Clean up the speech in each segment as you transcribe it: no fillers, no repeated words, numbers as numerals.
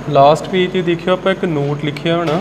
Last page ते देखियो आप एक नोट लिखिया होना।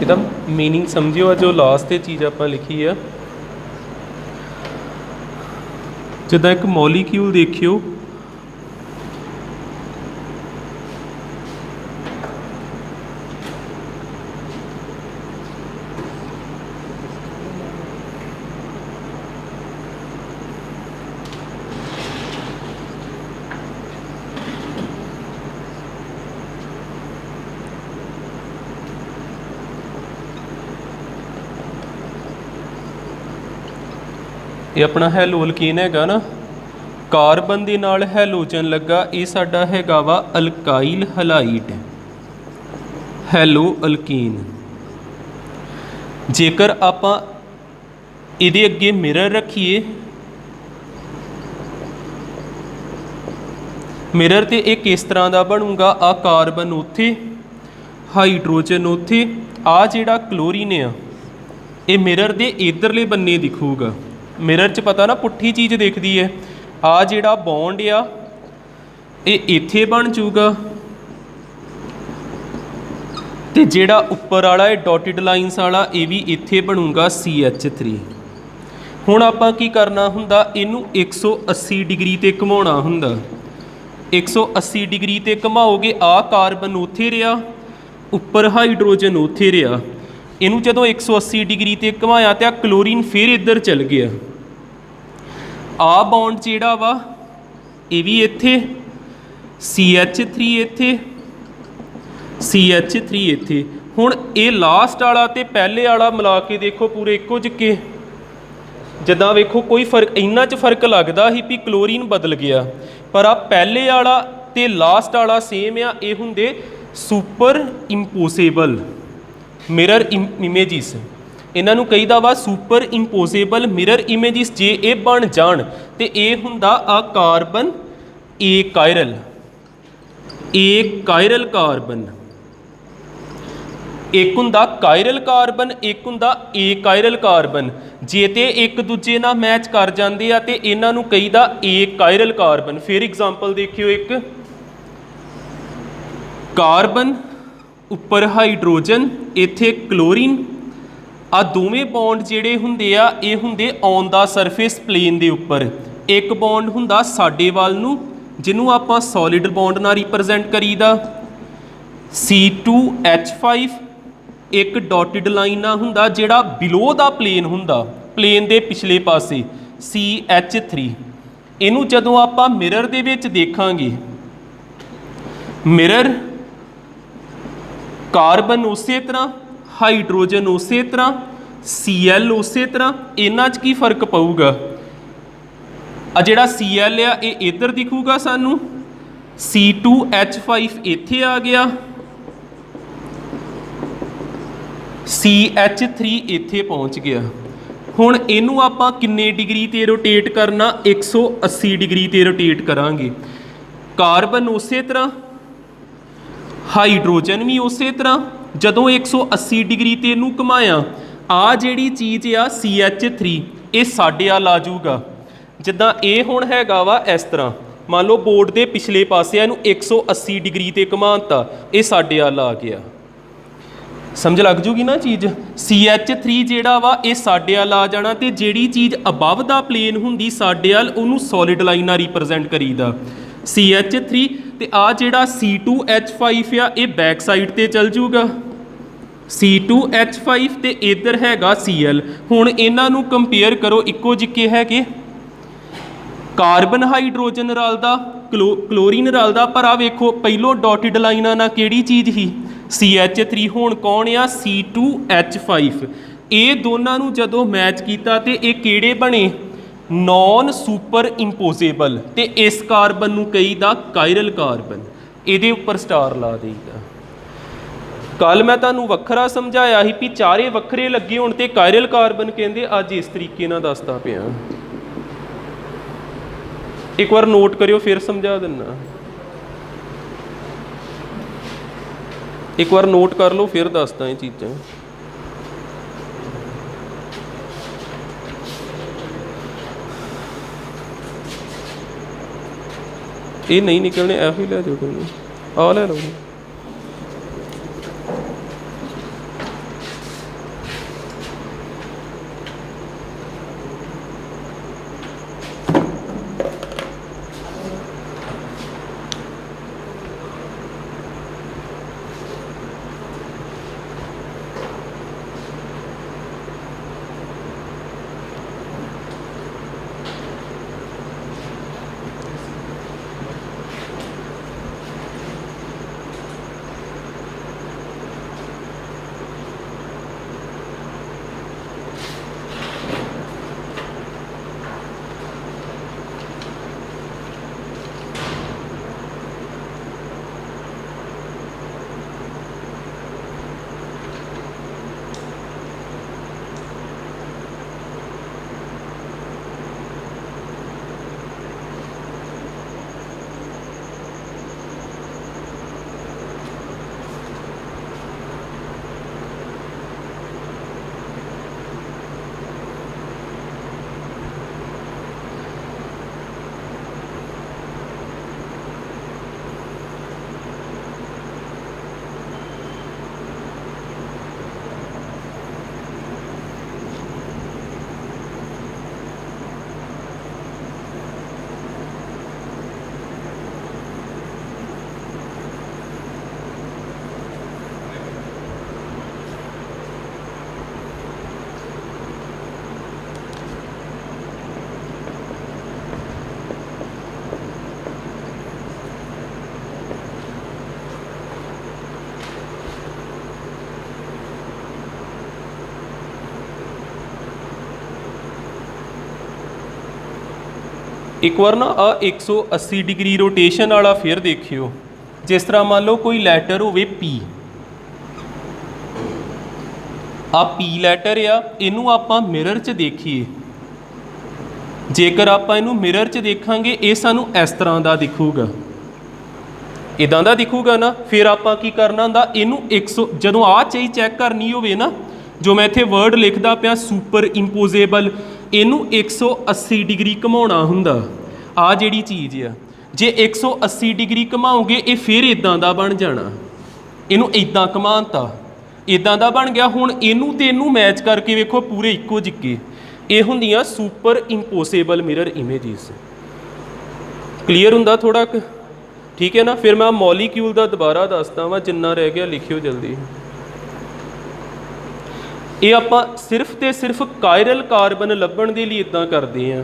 ਇਹਦਾ मीनिंग समझियो जो लास्ट ਤੇ चीज़ ਆਪਾਂ लिखी है। ਜਿੱਦਾਂ एक मॉलिक्यूल देखियो ये अपना हैलोअल्कीन हैगा ना, कार्बन दे नाल हैलोजन लगा, ये साडा हैगा वा अल्काइल हलाइड हैलोअल्कीन। जेकर आपां इहदे अगे मिरर रखीए, मिरर ते एक किस तरह का बनूगा, आ कार्बन उत्थे, हाइड्रोजन उत्थे, आ जिहड़ा क्लोरीन आ ये मिरर दे इधरले बन्ने दिखूगा। मिरर च पता ना पुट्ठी चीज़ दिखती है। आ जिहड़ा बॉन्ड आ ये इत्थे बन जूगा ते जिहड़ा उपर वाला है डॉटेड लाइनस वाला ये भी इत्थे बनूगा CH3। हुण आपां की करना हुंदा, इनू 180 डिग्री ते घुमाउणा हुंदा। 180 डिग्री ते घुमाओगे, आ कार्बन उत्थे रहा, उपर हाइड्रोजन उत्थे रहा। इनू जदों 180 डिग्री ते घुमाया तो क्लोरीन फिर इधर चल गया। आ बॉन्ड जिहड़ा वा ये भी इत्थे, CH3 इत्थे, CH3 इत्थे। हुण ये लास्ट वाला ते पहले वाला मिला के देखो पूरे इक्को जिक्के। जिद्दां वेखो कोई फर्क इन्ना च फर्क लगदा ही भी क्लोरीन बदल गया, पर आ पहले वाला ते लास्ट वाला सेम आ। ये हुंदे सुपर इंपोसेबल मिरर इमेजिस, इन्हां नूं कहीदा वा सुपर इंपोजेबल मिरर इमेजिस। जे ये बन जाण ते ये हुंदा आ कार्बन ए कायरल कार्बन। एक हुंदा कायरल कार्बन, एक हुंदा ए कायरल कार्बन। जे ते एक दूजे नाल मैच कर जांदे आ ते इन्हां नूं कहीदा ए कायरल कार्बन। फिर एग्जाम्पल देखियो, एक कार्बन उपर हाइड्रोजन, इत्थे क्लोरीन। आ दोवें बॉन्ड जिहड़े हुंदे आ ये हुंदे ऑन द सरफेस प्लेन दे उपर। एक बॉन्ड हुंदा साडे वाल नूं जिन्हों आपां सॉलिड बॉन्ड नाल रिप्रजेंट करीदा C2H5। एक डॉटेड लाइन ना हुंदा जिहड़ा बिलो द प्लेन हुंदा, प्लेन दे पिछले पासे CH3। इनू जदों आपां मिरर दे विच देखांगे, मिरर कार्बन उस तरह, हाइड्रोजन उस तरह, Cl उस तरह। इन्हां च की फर्क पऊगा, आ जिहड़ा Cl आ ये इधर दिखूगा सानू, C2H5 इत्थे आ गया, CH3 इत्थे पहुँच गया। हुण इनू आपां किन्ने डिग्री ते रोटेट करना, 180 डिग्री ते रोटेट करांगे। कार्बन उस तरह, हाइड्रोजन भी उस तरह। जदों 180 डिग्री ते इनू घुमाया, आ जिहड़ी चीज़ आ CH3 ये साडे वाल आ जाऊगा। जिद्दां ये हुण हैगा वा इस तरह, मान लो बोर्ड के पिछले पासे इनू 180 डिग्री ते घुमाता, ये साडे वाल आ गया। समझ लग जूगी ना चीज़। CH3 जिहड़ा वा ये साडे वाल आ जाना, ते जिहड़ी चीज़ अबव द प्लेन हुंदी साडे वाल उहनूं सॉलिड लाइन नाल रिप्रजेंट करीदा। CH3 ਤੇ ਆ ਜਿਹੜਾ C2H5 ਆ ਇਹ बैक साइड ਤੇ चल जूगा C2H5 ਤੇ इधर हैगा Cl। ਹੁਣ ਇਹਨਾਂ ਨੂੰ ਕੰਪੇਅਰ ਕਰੋ, ਇੱਕੋ ਜਿੱਕੇ ਹੈਗੇ। ਕਾਰਬਨ ਹਾਈਡਰੋਜਨ ਰਲਦਾ, ਕਲੋਰੀਨ ਰਲਦਾ, ਪਰ ਆ ਵੇਖੋ ਪਹਿਲੋਂ ਡਾਟਿਡ ਲਾਈਨਾਂ ਨਾਲ ਕਿਹੜੀ ਚੀਜ਼ ਸੀ CH3। ਹੁਣ ਕੌਣ ਆ C2H5। ਇਹ ਦੋਨਾਂ ਨੂੰ ਜਦੋਂ ਮੈਚ ਕੀਤਾ ਤੇ ਇਹ ਕਿਹੜੇ ਬਣੇ ਨੌਨ ਸੁਪਰ ਇੰਪੋਜ਼ੇਬਲ ਤੇ ਇਸ ਕਾਰਬਨ ਨੂੰ ਕਹੀਦਾ ਕਾਇਰਲ ਕਾਰਬਨ। ਇਹਦੇ ਉੱਪਰ ਸਟਾਰ ਲਾ ਦੇਈਦਾ। ਕੱਲ ਮੈਂ ਤੁਹਾਨੂੰ ਵੱਖਰਾ ਸਮਝਾਇਆ ਸੀ ਵੀ ਚਾਰੇ ਵੱਖਰੇ ਲੱਗੇ ਹੋਣ ਤੇ ਕਾਇਰਲ ਕਾਰਬਨ ਕਹਿੰਦੇ, ਅੱਜ ਇਸ ਤਰੀਕੇ ਨਾਲ ਦੱਸਦਾ ਪਿਆ। ਇੱਕ ਵਾਰ ਨੋਟ ਕਰਿਓ, ਫਿਰ ਸਮਝਾ ਦਿੰਦਾ। ਇੱਕ ਵਾਰ ਨੋਟ ਕਰ ਲਓ, ਫਿਰ ਦੱਸਦਾ ਇਹ ਚੀਜ਼ਾਂ। ਇਹ ਨਹੀਂ ਨਿਕਲਣੇ, ਇਹੋ ਹੀ ਲੈ ਜਾਓ, ਕੋਈ ਆ ਲੈ ਲਓ। एक बार ना आ 180 डिग्री रोटेशन वाला फिर देखियो। जिस तरह मान लो कोई लैटर होवे पी, आ पी लैटर आ, इनू आपां मिरर च देखिए, जेकर आपां इनू मिरर च देखांगे ये सानू इस तरह का दिखूगा, इदां दा दिखूगा ना। फिर आपां की करना हुंदा, इनू 100 जदों आ चीज़ चैक करनी होवे ना, जो मैं इत्थे वर्ड लिखदा पिया सुपर इंपोजेबल, इनू 180 डिग्री घुमाउणा हुंदा। आ जिहड़ी चीज़ आ, जे 180 डिग्री घुमाओगे ये फिर इदां दा बन जाना। इनू इदां घुमाता इदां दा बन गया। हुण इनू ते इनू मैच करके वेखो, पूरे इक्को जिक्के ये हुंदियां सुपर इंपोजेबल मिरर इमेजिस। क्लीयर हुंदा थोड़ा क, ठीक है ना। फिर मैं मॉलीक्यूल का दोबारा दसदा वा, जिन्ना रह गया लिखियो जल्दी। ये आपां सिर्फ तो सिर्फ कायरल कार्बन लभण दे लई इदां करदे हां।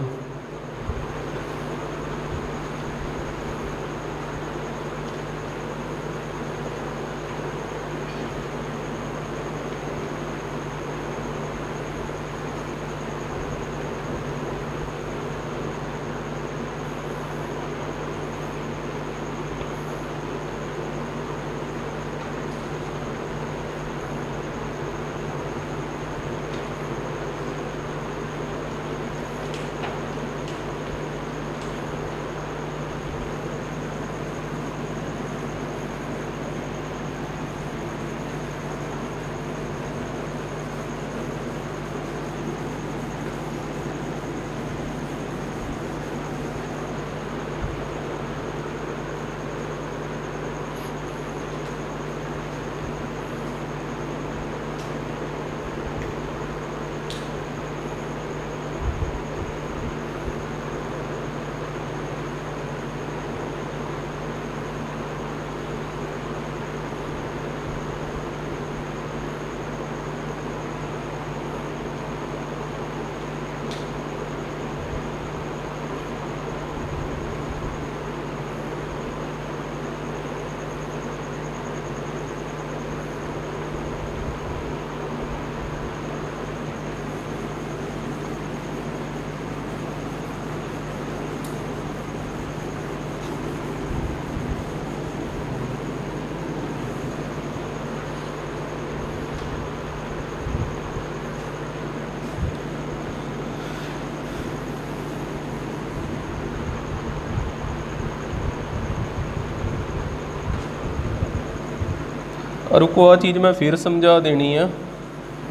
रुको आ चीज़ मैं फिर समझा देनी आ,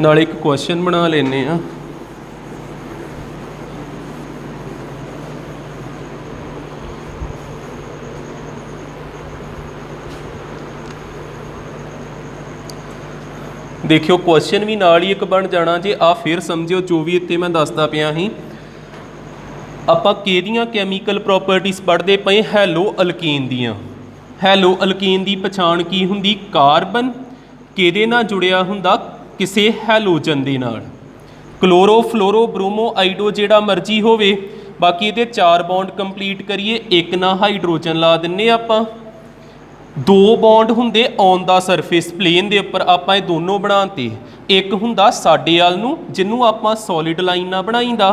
नाले एक क्वेश्चन बना लेने आ। देखियो क्वेश्चन भी नाल ही एक बन जाना जे, आ फिर समझियो जो भी इत्ते मैं दसदा पिया ही। आपां किहदियां कैमीकल प्रॉपर्टीज़ पढ़दे पए, हैलो अल्कीन दियां। हैलो अल्कीन दी पछाण की हुंदी, कार्बन किहदे नाल जुड़िया हुंदा, किसी हैलोजन दे नाल। क्लोरो फ्लोरो ब्रोमो आइडो जिहड़ा मर्जी होवे, बाकी ये 4 बॉन्ड कंप्लीट करिए, एक ना हाइड्रोजन ला दिन्ने आपां। 2 बॉन्ड हुंदे ऑन द सरफेस प्लेन दे उपर, आपां ये दोनों बनाते। एक हुंदा साडे वाल नूं जिन्हों आपां सॉलिड लाइन ना बनाईदा,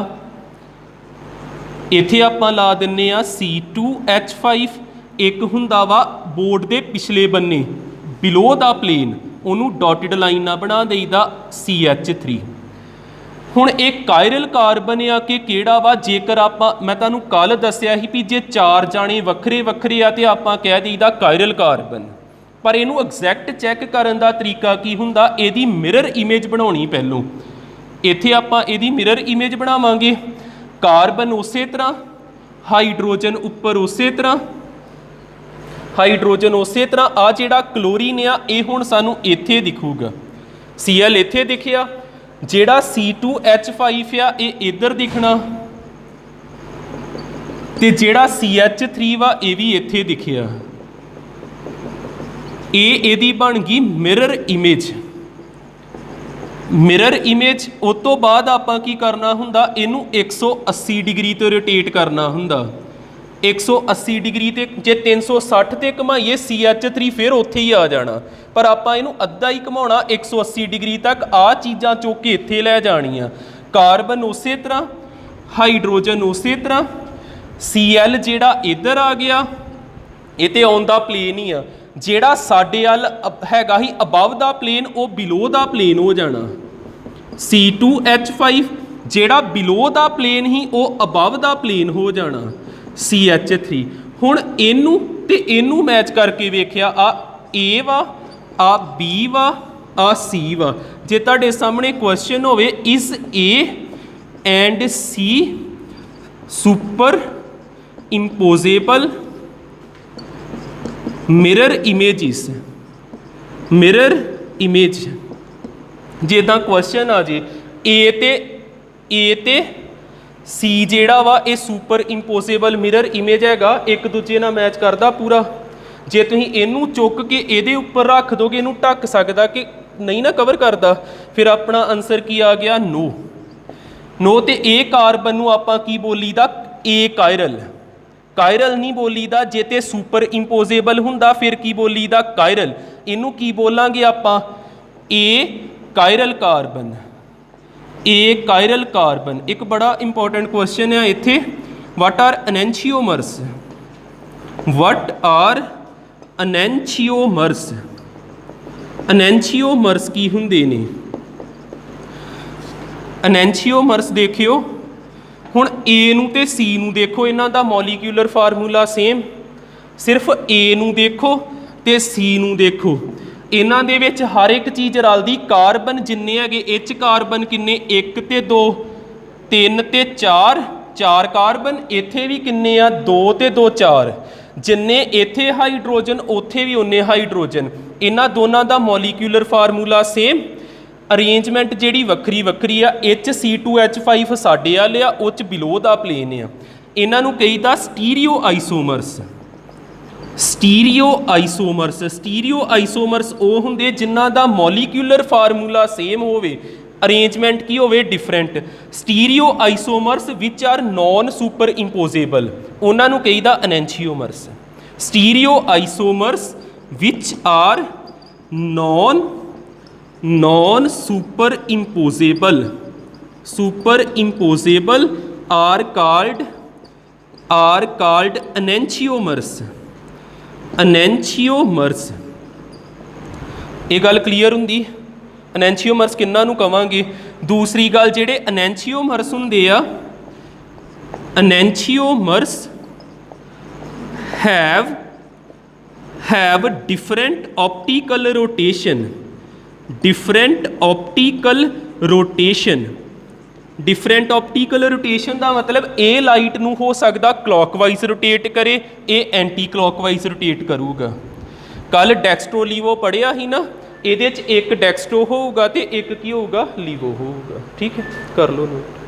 इत्थे आपां ला दिन्ने आ C2H5। एक हुंदा वा बोर्ड दे पिछले बन्ने बिलो द प्लेन, उन्हों डॉटेड लाइन ना बना देईदा CH3। हुण एक कायरल कार्बन आ कि किहड़ा वा, जेकर आपां मैं तुहानूं कल दस्सिया ही भी जे 4 जाने वक्खरे वक्खरे आ ते आपां कह दईदा कायरल कार्बन। पर इनू एग्जैक्ट चैक करन दा तरीका की हुंदा, इहदी मिरर इमेज बनाउणी पहलों। इत्थे आपां इहदी मिरर इमेज बनावांगे, कार्बन उस तरह, हाइड्रोजन उपर उस तरह, हाइड्रोजन उस तरह। आ जिहड़ा क्लोरीन आ ये हुण सानूं इत्थे दिखूगा, Cl इत्थे दिखिया, जिहड़ा C2H5 आ ये इधर दिखना, ते जिहड़ा CH3 वा ये भी इत्थे दिखिया। ये इहदी बन गई मिरर इमेज। मिरर इमेज उस तो बाद आपां की करना हुंदा, इनू 180 डिग्री तो रोटेट करना हुंदा। 180 डिग्री ते जे 360 ते घुमाइए CH3 फिर उत्थे ही आ जाना, पर आपां इनू अद्धा ही घुमाउणा 180 डिग्री तक। आ चीज़ां चुक के इत्थे लै जाणियां, कार्बन उस तरह, हाइड्रोजन उस तरह, Cl जिहड़ा इधर आ गया, ये तो ऑन द प्लेन ही आ। जिहड़ा साडे अल हैगा ही अबव द प्लेन, वो बिलो द प्लेन हो जाना। C2H5 जिहड़ा बिलो द प्लेन ही, वो अबव द प्लेन हो जाना CH3। हुण इनू ते इनू मैच करके वेखिया, आ A वा, आ B वा, आ C वा। जे तुहाडे सामने क्वेश्चन होवे is A and C superimposable mirror images, mirror image जे तां क्वेश्चन आ जे ए ते C जिहड़ा वा ये सुपर इंपोजेबल मिरर इमेज हैगा, एक दूजे नाल मैच करदा पूरा। जे तुसीं इनू चुक के इहदे उपर रख दोगे, इनू ढक सकदा कि नहीं ना कवर करदा, फिर अपना आंसर की आ गया नो। नो ते ए कार्बन नूं आपां की बोलीदा, ए कायरल। कायरल नहीं बोलीदा, जे ते सुपर इंपोजेबल हुंदा फिर की बोलीदा कायरल। इनू की बोलांगे आपां, ए कायरल कार्बन। ए कायरल कार्बन एक बड़ा इंपॉर्टेंट क्वेश्चन है इत्थे। What are enantiomers, what are enantiomers, enantiomers की हुंदे ने। एनेंशियोमर्स देखियो, हुण ए नूं ते सी नूं देखो, इन्हां दा मॉलीक्यूलर फार्मूला सेम, सिर्फ ए नूं देखो ते सी नूं देखो, इन्हां दे विच हर एक चीज़ रलदी। कार्बन जिन्ने हैगे इच कार्बन किन्ने, 1 ते 2, 3 ते 4, 4 कार्बन, इत्थे भी किन्ने आ 2 ते 2 4, जिन्ने इत्थे हाइड्रोजन उत्थे भी उन्ने हाइड्रोजन। इन्हां दोनों दा मॉलीक्यूलर फार्मूला सेम, अरेंजमेंट जिहड़ी वक्री वक्री आ। C2H5 साडे वाले आ, उच बिलो द प्लेन आ। इन्हां नूं कहीदा stereoisomers. Stereoisomers, stereoisomers वो हुंदे जिन्हां दा मॉलीक्यूलर फार्मूला सेम होवे, अरेंजमेंट की होवे different. Stereoisomers which are non superimposable, उन्हां नूं कहीदा enantiomers. Stereoisomers which are non superimposable, superimposable are called enantiomers. Enantiomers ये गल क्लीयर हुंदी, एनेंशियोमर्स किन्ना नूं कवांगे। दूसरी गल जिहड़े एनेंशियोमर्स हुंदे आ, enantiomers have different optical rotation, different optical rotation. Different optical rotation का मतलब ये लाइट नूं हो सकता क्लॉकवाइज रोटेट करे, ये एंटी क्लॉकवाइज रोटेट करूगा। कल डेक्सट्रो लीवो पढ़िया ही ना, ये एक डेक्सट्रो होगा तो एक की होगा लीवो होगा। ठीक है, कर लो नोट।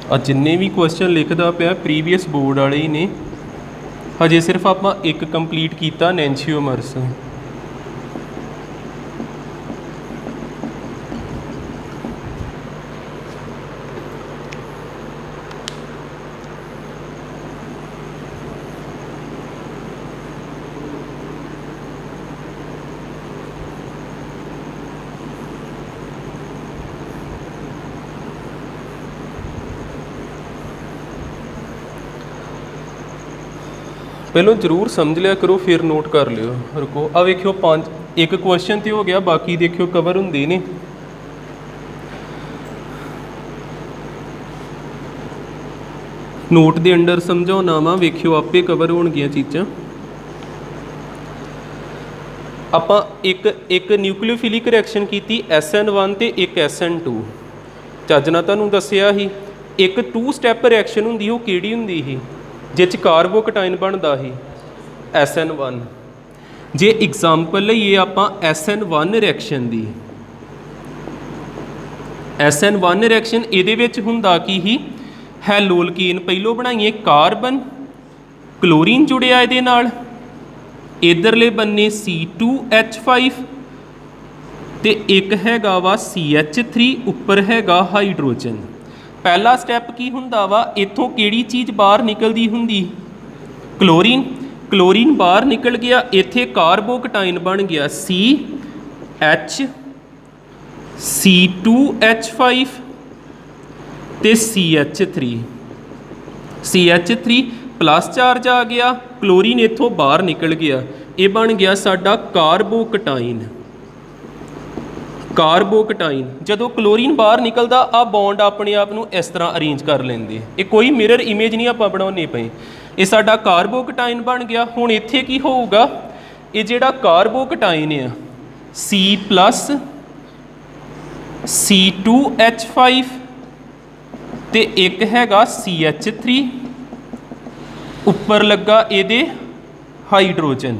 आ जिन्ने भी क्वेश्चन लिखता पाया प्रीवियस बोर्ड वाले ही ने, हजे सिर्फ आप एक कंप्लीट किया नैंशियोमर्स। पहलों जरूर समझ लिया करो, फिर नोट कर लियो। रुको, आ वेखियो 5 एक क्वेश्चन तो हो गया, बाकी देखियो कवर होंगे ने। नोट के अंडर समझाना वा, वेखियो आपे कवर होणगियां चीज़ां। आपां एक न्यूक्लियोफिलिक रिएक्शन की SN1 ते एक SN2। चज नाल तुहानूं दस्सिया ही एक 2 स्टैप रिएक्शन हुंदी, वो किहड़ी हुंदी ही जिस कार्बोकटाइन बनता ही SN1। जे एग्जाम्पल लईए आपां SN1 रिएक्शन दी, SN1 रिएक्शन इहदे विच हुंदा की ही हैलोलकीन पहलों बनाइए कार्बन, क्लोरीन जुड़िया इहदे नाल, इधरले बन्ने C2H5 ते एक हैगा वा CH3, उपर हैगा हाइड्रोजन। पहला स्टैप की हुंदा वा, इत्थों किहड़ी चीज़ बाहर निकलती हुंदी, क्लोरीन। क्लोरीन बाहर निकल गया, इत्थे कार्बोकटाइन बन गया CH, C2H5 ते CH3। CH3 प्लस चार्ज आ गया, क्लोरीन इत्थों बाहर निकल गया, ये बन गया साडा कार्बोकटाइन। कार्बोकटाइन जदों क्लोरीन बाहर निकलदा आ बॉन्ड अपने आप नूं इस तरह अरेंज कर लेंदे, ये कोई मिरर इमेज नहीं आपां बनाउने पए, ये साडा कार्बोकटाइन बन गया। हुण इत्थे की होऊगा, ये जिहड़ा कार्बोकटाइन आ C+ C2H5 ते एक हैगा CH3, उपर लगा ये हाइड्रोजन।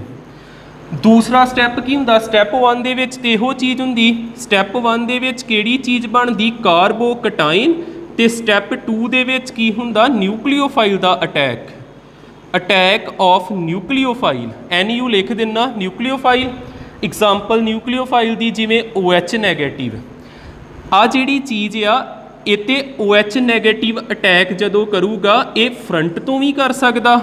दूसरा स्टैप की हुंदा, स्टैप 1 दे विच ते इहो चीज़ हुंदी, स्टैप 1 दे विच किहड़ी चीज़ बनदी कार्बोकटाइन, ते स्टैप 2 दे विच की हुंदा न्यूक्लियोफाइल दा attack, attack of nucleophile. NU लिख देना न्यूक्लियोफाइल, एग्जाम्पल न्यूक्लियोफाइल दी जिवें OH नैगेटिव। आ जिहड़ी चीज़ आ इत्ते OH नैगेटिव अटैक जदों करूगा ये फ्रंट तो भी कर सकदा,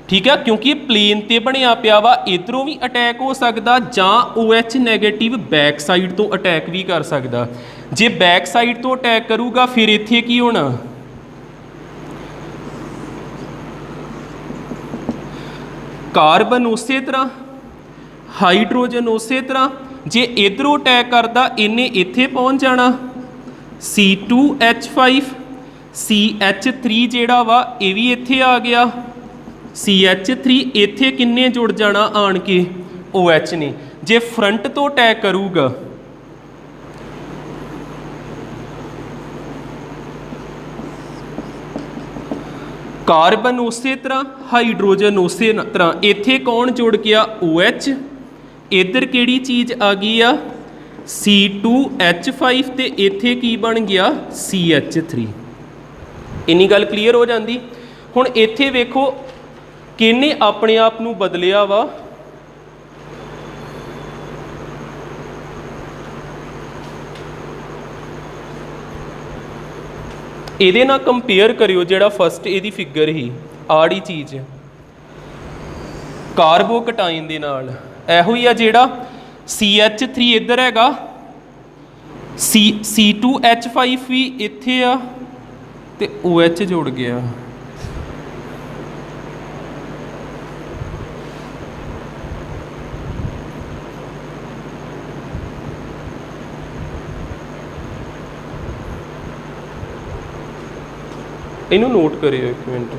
ठीक है, क्योंकि प्लेन ते बनिया पिया वा, इधरों भी अटैक हो सकदा, जां OH नैगेटिव बैक साइड तो अटैक भी कर सकदा। जे बैक साइड तो अटैक करूगा फिर इत्थे की होना, कार्बन उस तरह, हाइड्रोजन उस तरह। जे इधरों अटैक करदा इन्हें इत्थे पहुँच जाना, C2H5, CH3 जिहड़ा वा ये भी इत्थे आ गया, CH3 इत्थे किन्ने जुड़ जाना आन के OH ने। जे फ्रंट तो अटैक करूगा कार्बन उस तरह, हाइड्रोजन उस तरह, इत्थे कौन जुड़ गया OH, इधर किहड़ी चीज़ आ गई आ C2H5 ते इत्थे की बन गया CH3। इन्नी गल क्लीयर हो जाती। हुण इत्थे वेखो किहने अपने आप नूं बदलिया वा, ਇਹਦੇ ਨਾਲ ਕੰਪੇਅਰ करियो ਜਿਹੜਾ फस्ट ਇਹਦੀ फिगर ही आड़ी चीज़ कार्बोकटाइन ਦੇ ਨਾਲ ਇਹੋ ਹੀ ਆ ਜਿਹੜਾ CH3 इधर हैगा, C2H5 भी इत्थे आ ते OH जुड़ गया। इनू नोट करियो एक मिनट।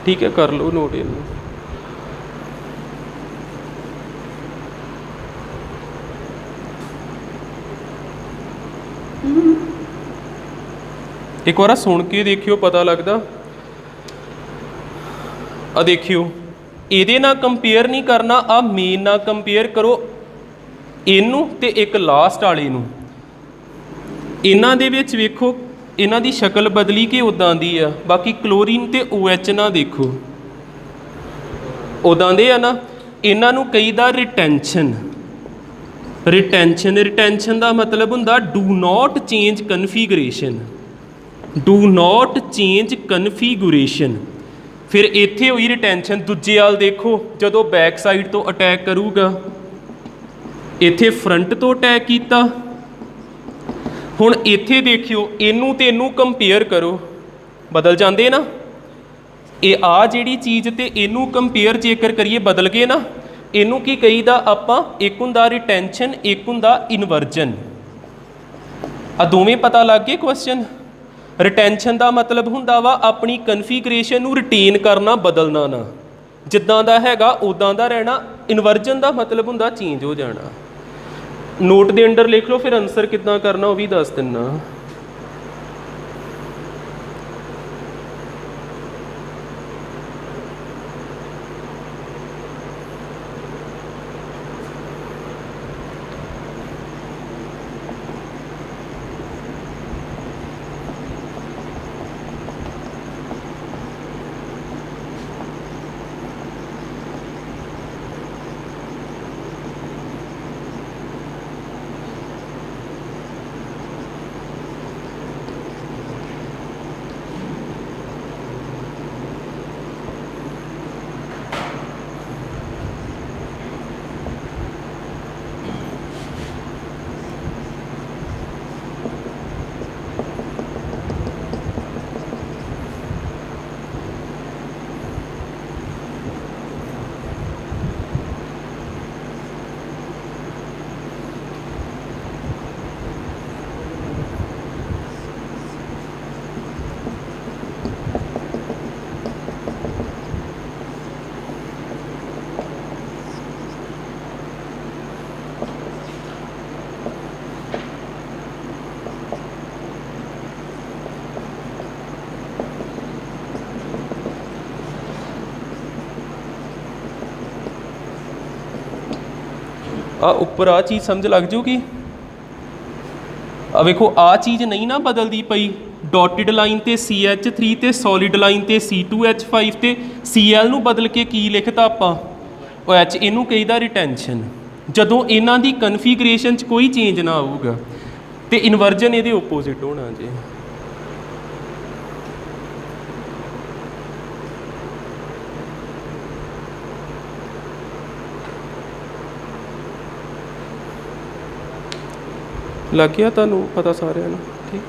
ठीक है, कर लो नोट इनू। एक बार सुन के देखियो, पता लगता। आ देखियो, ਇਹਦੇ ਨਾਲ कंपेयर नहीं करना, आ मेन ਨਾਲ कंपेयर करो ਇਹਨੂੰ ਤੇ एक लास्ट वाले ਨੂੰ। ਇਹਨਾਂ ਦੇ ਵਿੱਚ ਵੇਖੋ ਇਹਨਾਂ ਦੀ ਸ਼ਕਲ ਬਦਲੀ ਕਿ ਉਦਾਂ ਦੀ ਆ। ਬਾਕੀ ਕਲੋਰੀਨ ਤੇ OH ਨਾ ਦੇਖੋ ਉਦਾਂ ਦੇ ਆ ਨਾ। ਇਹਨਾਂ ਨੂੰ ਕਹੀਦਾ ਰਿਟੈਂਸ਼ਨ। ਰਿਟੈਂਸ਼ਨ ਦਾ ਮਤਲਬ ਹੁੰਦਾ do not change configuration. Do not change configuration. फिर इत्थे हुई रिटेंशन, दूजे वाल देखो जदों बैक साइड तो अटैक करूगा, इत्थे फ्रंट तो अटैक किया। हुण इत्थे देखियो इनू ते इनू कंपेयर करो, बदल जाते ना। ये आ जिहड़ी चीज़ ते इनू कंपेयर जेकर करिए बदल गए ना, इनू की कहीदा आपां, एक हुंदा रिटेंशन, एक हुंदा इनवर्जन। आ दोवें पता लग गए क्वेश्चन। रिटेंशन का मतलब हुंदा वा अपनी कन्फिगरेशन नू रिटेन करना, बदलना ना, जिद्दां दा हैगा उदां दा रहना। इनवर्जन का मतलब हुंदा चेंज हो जाना। नोट दे अंडर लिख लो, फिर आंसर किद्दां करना वो भी दस दिना। आ उपर आ चीज़ समझ लग जूगी। आ वेखो आ चीज़ नहीं ना बदलती पई, डॉटिड लाइन ते CH3 ते सॉलिड लाइन ते C2H5 ते Cl नू बदल के की लिखता आपां, ओ H इनू कहीदा रिटेंशन। जदों इन्हां दी कन्फिगरेशन च कोई चेंज ना आऊगा ते इनवर्जन इहदे ओपोजिट होना जी। लग गया तुहानू पता सारिਆਂ ਨੂੰ? ठीक।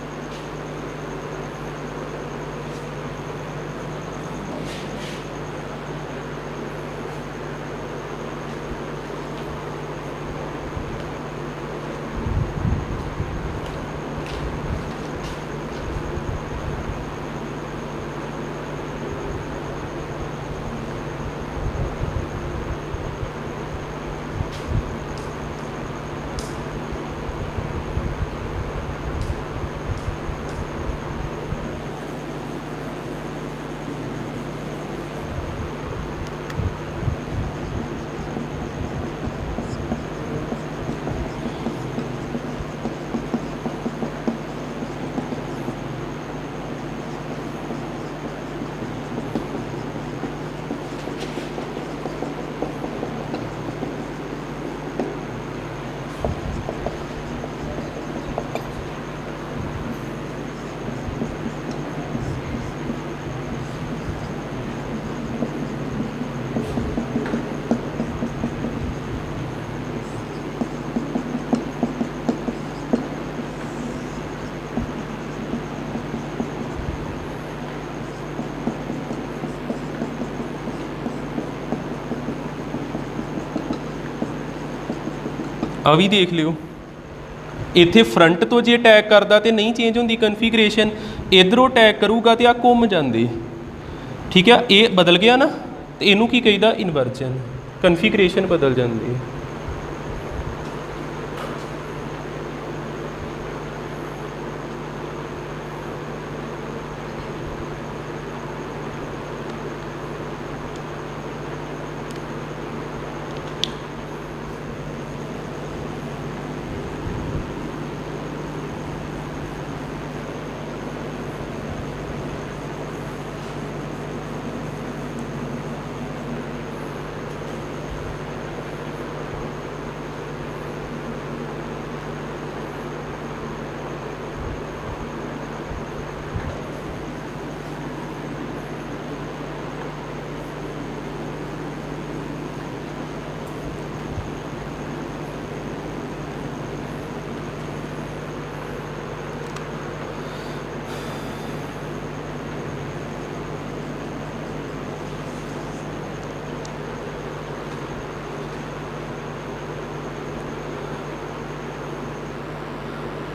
आ भी देख लियो, इत्थे फ्रंट तो जे अटैक करता तो नहीं चेंज होंगी कन्फिगरेशन, इधरों अटैक करूगा तो आ घूम जाती। ठीक है, ये बदल गया ना, तो इनू की कहीदा इनवर्जन, कन्फिगरेशन बदल जाती है।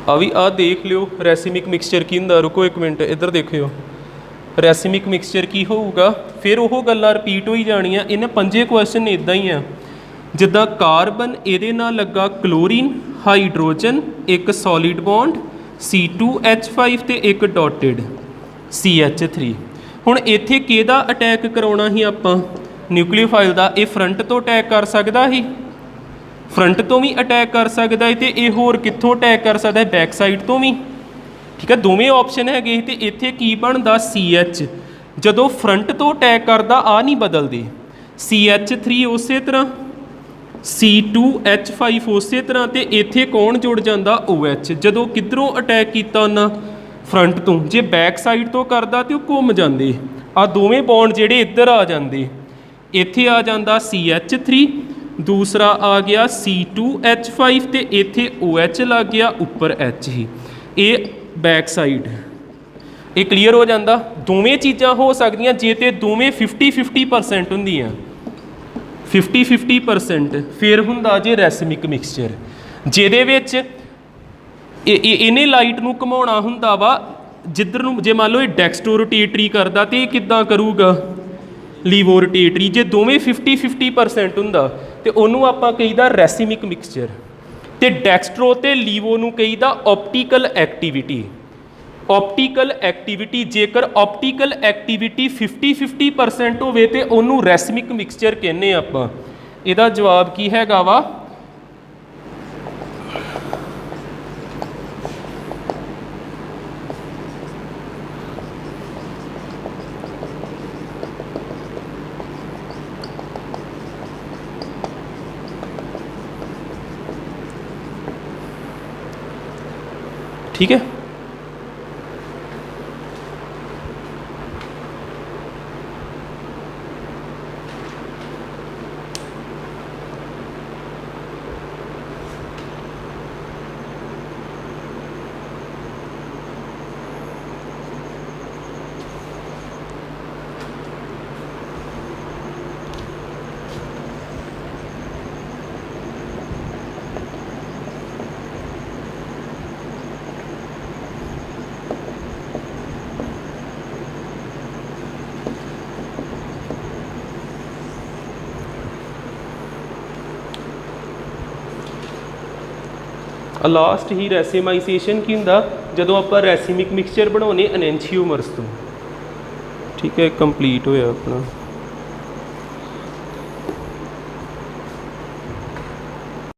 ਆ ਵੀ ਆ ਦੇਖ ਲਿਓ ਰੈਸੀਮਿਕ ਮਿਕਸਚਰ ਕੀ ਹੁੰਦਾ। रुको एक मिनट इधर देखियो ਰੈਸੀਮਿਕ ਮਿਕਸਚਰ ਕੀ ਹੋਊਗਾ। ਫਿਰ ਉਹ ਗੱਲਾਂ ਰਿਪੀਟ ਹੋਈ ਜਾਣੀਆਂ। ਇਹਨੇ 5 ਕੁਐਸਚਨ ਇੱਦਾਂ ਹੀ ਆ ਜਿੱਦਾਂ ਕਾਰਬਨ ਇਹਦੇ ਨਾਲ ਲੱਗਾ ਕਲੋਰੀਨ ਹਾਈਡਰੋਜਨ ਇੱਕ ਸੋਲਿਡ ਬੌਂਡ C2H5 ਤੇ ਇੱਕ ਡੋਟਡ CH3। ਹੁਣ ਇੱਥੇ ਕਿਹਦਾ ਅਟੈਕ ਕਰਾਉਣਾ ਸੀ ਆਪਾਂ ਨਿਊਕਲੀਓਫਾਈਲ ਦਾ। ਇਹ ਫਰੰਟ ਤੋਂ ਅਟੈਕ ਕਰ ਸਕਦਾ ਸੀ, ਫਰੰਟ ਤੋਂ ਵੀ ਅਟੈਕ ਕਰ ਸਕਦਾ ਹੈ ਤੇ ਇਹ ਹੋਰ ਕਿੱਥੋਂ ਅਟੈਕ ਕਰ ਸਕਦਾ ਹੈ ਬੈਕ ਸਾਈਡ ਤੋਂ ਵੀ। ਠੀਕ ਹੈ ਦੋਵੇਂ ਆਪਸ਼ਨ ਹੈਗੇ ਤੇ ਇੱਥੇ ਕੀ ਬਣਦਾ CH ਜਦੋਂ ਫਰੰਟ ਤੋਂ ਅਟੈਕ ਕਰਦਾ ਆ ਨਹੀਂ ਬਦਲਦੇ CH3 ਉਸੇ ਤਰ੍ਹਾਂ C2H5 ਉਸੇ ਤਰ੍ਹਾਂ ਤੇ ਇੱਥੇ ਕੌਣ ਜੁੜ ਜਾਂਦਾ OH ਜਦੋਂ ਕਿੱਧਰੋਂ ਅਟੈਕ ਕੀਤਾ ਉਹਨਾਂ ਫਰੰਟ ਤੋਂ। ਜੇ ਬੈਕ ਸਾਈਡ ਤੋਂ ਕਰਦਾ ਤੇ ਉਹ ਘੁੰਮ ਜਾਂਦੇ ਆ ਦੋਵੇਂ ਬੌਂਡ ਜਿਹੜੇ ਇੱਧਰ ਆ ਜਾਂਦੇ। ਇੱਥੇ ਆ ਜਾਂਦਾ CH3 ਦੂਸਰਾ ਆ ਗਿਆ C2H5 ਤੇ ਇੱਥੇ OH ਲੱਗ ਗਿਆ ਉੱਪਰ H ਹੀ ਇਹ ਬੈਕ ਸਾਈਡ। ਇਹ ਕਲੀਅਰ ਹੋ ਜਾਂਦਾ। ਦੋਵੇਂ ਚੀਜ਼ਾਂ ਹੋ ਸਕਦੀਆਂ ਜੇ ਤੇ ਦੋਵੇਂ 50-50% ਹੁੰਦੀਆਂ 50-50% ਫਿਰ ਹੁੰਦਾ ਜੇ ਰੈਸੀਮਿਕ ਮਿਕਸਚਰ ਜਿਹਦੇ ਵਿੱਚ ਇਹਨੇ ਲਾਈਟ ਨੂੰ ਘੁਮਾਉਣਾ ਹੁੰਦਾ ਵਾ ਜਿੱਧਰ ਨੂੰ। ਜੇ ਮੰਨ ਲਓ ਇਹ ਡੈਕਸਟੋ ਰੋਟੇਟਰੀ ਕਰਦਾ ਤੇ ਇਹ ਕਿੱਦਾਂ ਕਰੂਗਾ ਲੀਵੋ ਰੋਟੇਟਰੀ। ਜੇ ਦੋਵੇਂ 50-50% ਹੁੰਦਾ ਤੇ ਉਹਨੂੰ ਆਪਾਂ ਕਹੀਦਾ ਰੈਸੀਮਿਕ ਮਿਕਸਚਰ। ਤੇ ਡੈਕਸਟਰੋ ਤੇ ਲੀਵੋ ਨੂੰ ਕਹੀਦਾ ਆਪਟੀਕਲ ਐਕਟੀਵਿਟੀ। ਆਪਟੀਕਲ ਐਕਟੀਵਿਟੀ ਜੇਕਰ ਆਪਟੀਕਲ ਐਕਟੀਵਿਟੀ 50-50% ਹੋਵੇ ਤੇ ਉਹਨੂੰ ਰੈਸੀਮਿਕ ਮਿਕਸਚਰ ਕਹਿੰਦੇ ਆਪਾਂ। ਇਹਦਾ ਜਵਾਬ ਕੀ ਹੈਗਾ ਵਾ ठीक है। ਲਾਸਟ ਹੀ ਰੈਸੀਮਾਈਜ਼ੇਸ਼ਨ ਕੀ ਹੁੰਦਾ ਜਦੋਂ ਆਪਾਂ ਰੈਸੀਮਿਕ ਮਿਕਸਚਰ ਬਣਾਉਣੇ ਐਨੈਂਸ਼ੀਓਮਰਸ ਤੋਂ। ਠੀਕ ਹੈ ਕੰਪਲੀਟ ਹੋਇਆ ਆਪਣਾ।